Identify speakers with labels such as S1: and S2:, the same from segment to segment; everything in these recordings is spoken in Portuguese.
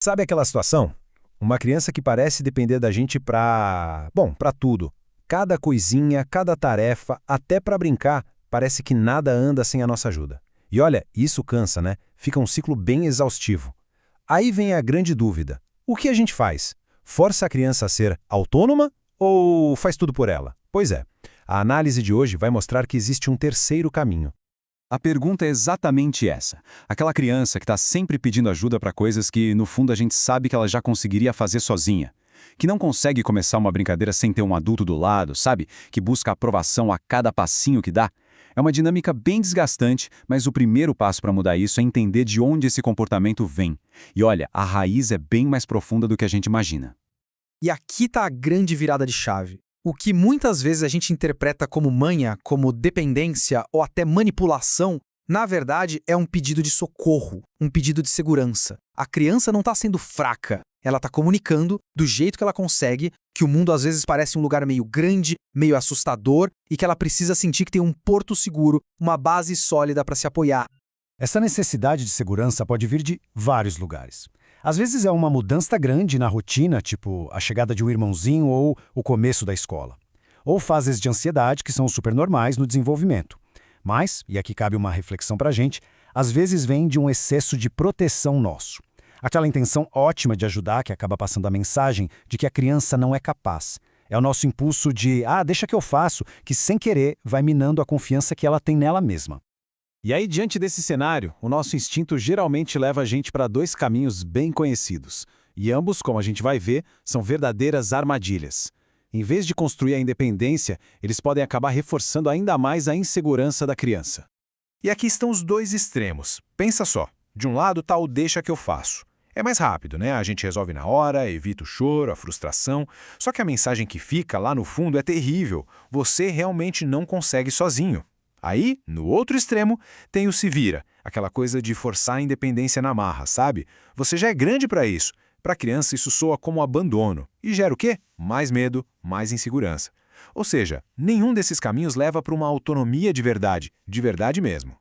S1: Sabe aquela situação? Uma criança que parece depender da gente pra tudo. Cada coisinha, cada tarefa, até pra brincar, parece que nada anda sem a nossa ajuda. E olha, isso cansa, né? Fica um ciclo bem exaustivo. Aí vem a grande dúvida. O que a gente faz? Força a criança a ser autônoma ou faz tudo por ela? Pois é, a análise de hoje vai mostrar que existe um terceiro caminho.
S2: A pergunta é exatamente essa. Aquela criança que está sempre pedindo ajuda para coisas que, no fundo, a gente sabe que ela já conseguiria fazer sozinha. Que não consegue começar uma brincadeira sem ter um adulto do lado, sabe? Que busca aprovação a cada passinho que dá. É uma dinâmica bem desgastante, mas o primeiro passo para mudar isso é entender de onde esse comportamento vem. E olha, a raiz é bem mais profunda do que a gente imagina.
S3: E aqui está a grande virada de chave. O que muitas vezes a gente interpreta como manha, como dependência ou até manipulação, na verdade é um pedido de socorro, um pedido de segurança. A criança não está sendo fraca, ela está comunicando do jeito que ela consegue, que o mundo às vezes parece um lugar meio grande, meio assustador e que ela precisa sentir que tem um porto seguro, uma base sólida para se apoiar.
S4: Essa necessidade de segurança pode vir de vários lugares. Às vezes é uma mudança grande na rotina, tipo a chegada de um irmãozinho ou o começo da escola. Ou fases de ansiedade que são super normais no desenvolvimento. Mas, e aqui cabe uma reflexão pra gente, às vezes vem de um excesso de proteção nosso. Aquela intenção ótima de ajudar que acaba passando a mensagem de que a criança não é capaz. É o nosso impulso de, deixa que eu faço, que sem querer vai minando a confiança que ela tem nela mesma.
S1: E aí, diante desse cenário, o nosso instinto geralmente leva a gente para dois caminhos bem conhecidos. E ambos, como a gente vai ver, são verdadeiras armadilhas. Em vez de construir a independência, eles podem acabar reforçando ainda mais a insegurança da criança. E aqui estão os dois extremos. Pensa só, de um lado está o deixa que eu faço. É mais rápido, né? A gente resolve na hora, evita o choro, a frustração. Só que a mensagem que fica lá no fundo é terrível. Você realmente não consegue sozinho. Aí, no outro extremo, tem o se vira, aquela coisa de forçar a independência na marra, sabe? Você já é grande para isso. Para a criança, isso soa como abandono. E gera o quê? Mais medo, mais insegurança. Ou seja, nenhum desses caminhos leva para uma autonomia de verdade mesmo.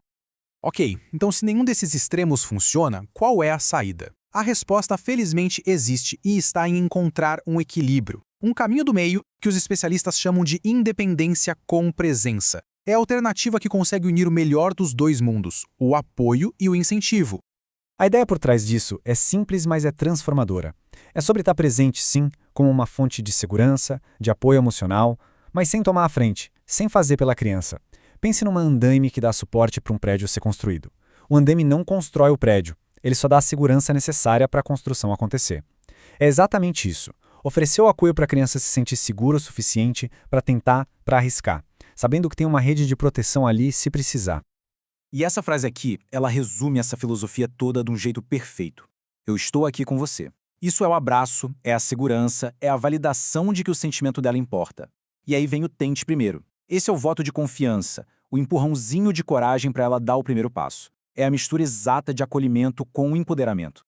S3: Ok, então se nenhum desses extremos funciona, qual é a saída? A resposta, felizmente, existe e está em encontrar um equilíbrio. Um caminho do meio que os especialistas chamam de independência com presença. É a alternativa que consegue unir o melhor dos dois mundos, o apoio e o incentivo.
S5: A ideia por trás disso é simples, mas é transformadora. É sobre estar presente, sim, como uma fonte de segurança, de apoio emocional, mas sem tomar a frente, sem fazer pela criança. Pense numa andaime que dá suporte para um prédio ser construído. O andaime não constrói o prédio, ele só dá a segurança necessária para a construção acontecer. É exatamente isso. Oferecer o apoio para a criança se sentir segura o suficiente para tentar, para arriscar, sabendo que tem uma rede de proteção ali se precisar.
S3: E essa frase aqui, ela resume essa filosofia toda de um jeito perfeito. Eu estou aqui com você. Isso é o abraço, é a segurança, é a validação de que o sentimento dela importa. E aí vem o tente primeiro. Esse é o voto de confiança, o empurrãozinho de coragem para ela dar o primeiro passo. É a mistura exata de acolhimento com o empoderamento.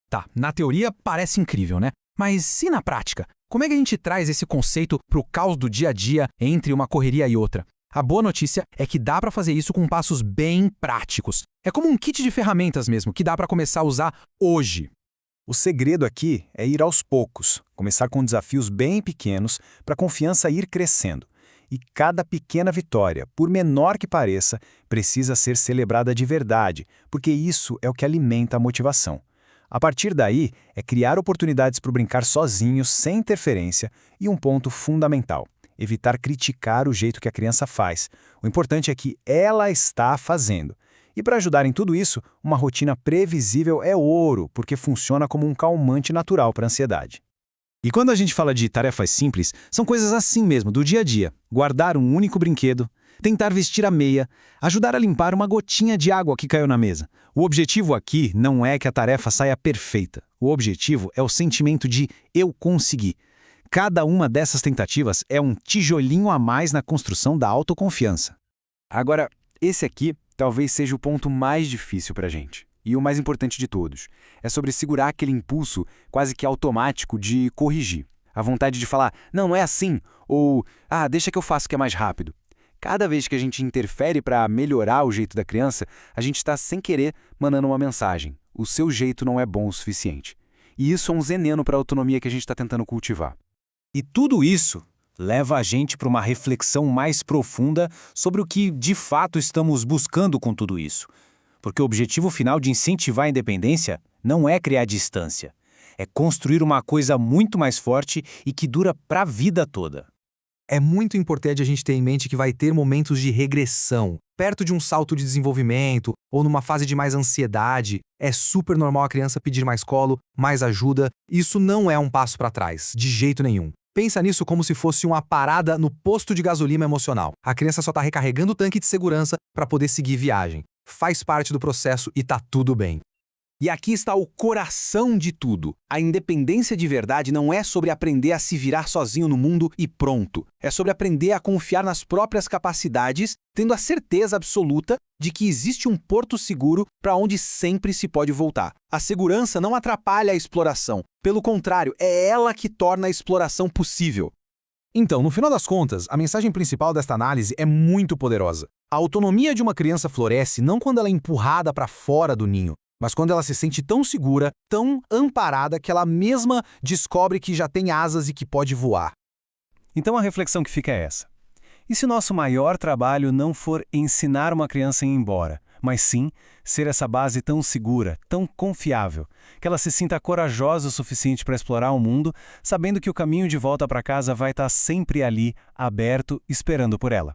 S3: Tá, na teoria parece incrível, né? Mas e na prática? Como é que a gente traz esse conceito para o caos do dia a dia entre uma correria e outra? A boa notícia é que dá para fazer isso com passos bem práticos. É como um kit de ferramentas mesmo, que dá para começar a usar hoje.
S1: O segredo aqui é ir aos poucos, começar com desafios bem pequenos para a confiança ir crescendo. E cada pequena vitória, por menor que pareça, precisa ser celebrada de verdade, porque isso é o que alimenta a motivação. A partir daí, é criar oportunidades para brincar sozinho, sem interferência, e um ponto fundamental: evitar criticar o jeito que a criança faz. O importante é que ela está fazendo. E para ajudar em tudo isso, uma rotina previsível é ouro, porque funciona como um calmante natural para a ansiedade. E quando a gente fala de tarefas simples, são coisas assim mesmo, do dia a dia. Guardar um único brinquedo, tentar vestir a meia, ajudar a limpar uma gotinha de água que caiu na mesa. O objetivo aqui não é que a tarefa saia perfeita. O objetivo é o sentimento de eu consegui. Cada uma dessas tentativas é um tijolinho a mais na construção da autoconfiança. Agora, esse aqui talvez seja o ponto mais difícil para a gente. E o mais importante de todos. É sobre segurar aquele impulso quase que automático de corrigir. A vontade de falar, não é assim, ou, deixa que eu faço que é mais rápido. Cada vez que a gente interfere para melhorar o jeito da criança, a gente está, sem querer, mandando uma mensagem. O seu jeito não é bom o suficiente.
S2: E isso é um veneno para a autonomia que a gente está tentando cultivar.
S3: E tudo isso leva a gente para uma reflexão mais profunda sobre o que, de fato, estamos buscando com tudo isso. Porque o objetivo final de incentivar a independência não é criar distância. É construir uma coisa muito mais forte e que dura para a vida toda.
S6: É muito importante a gente ter em mente que vai ter momentos de regressão. Perto de um salto de desenvolvimento ou numa fase de mais ansiedade, é super normal a criança pedir mais colo, mais ajuda. Isso não é um passo para trás, de jeito nenhum. Pensa nisso como se fosse uma parada no posto de gasolina emocional. A criança só está recarregando o tanque de segurança para poder seguir viagem. Faz parte do processo e tá tudo bem.
S2: E aqui está o coração de tudo. A independência de verdade não é sobre aprender a se virar sozinho no mundo e pronto. É sobre aprender a confiar nas próprias capacidades, tendo a certeza absoluta de que existe um porto seguro para onde sempre se pode voltar. A segurança não atrapalha a exploração. Pelo contrário, é ela que torna a exploração possível.
S6: Então, no final das contas, a mensagem principal desta análise é muito poderosa. A autonomia de uma criança floresce não quando ela é empurrada para fora do ninho, mas quando ela se sente tão segura, tão amparada, que ela mesma descobre que já tem asas e que pode voar.
S1: Então a reflexão que fica é essa. E se o nosso maior trabalho não for ensinar uma criança a ir embora, mas sim ser essa base tão segura, tão confiável, que ela se sinta corajosa o suficiente para explorar o mundo, sabendo que o caminho de volta para casa vai estar sempre ali, aberto, esperando por ela?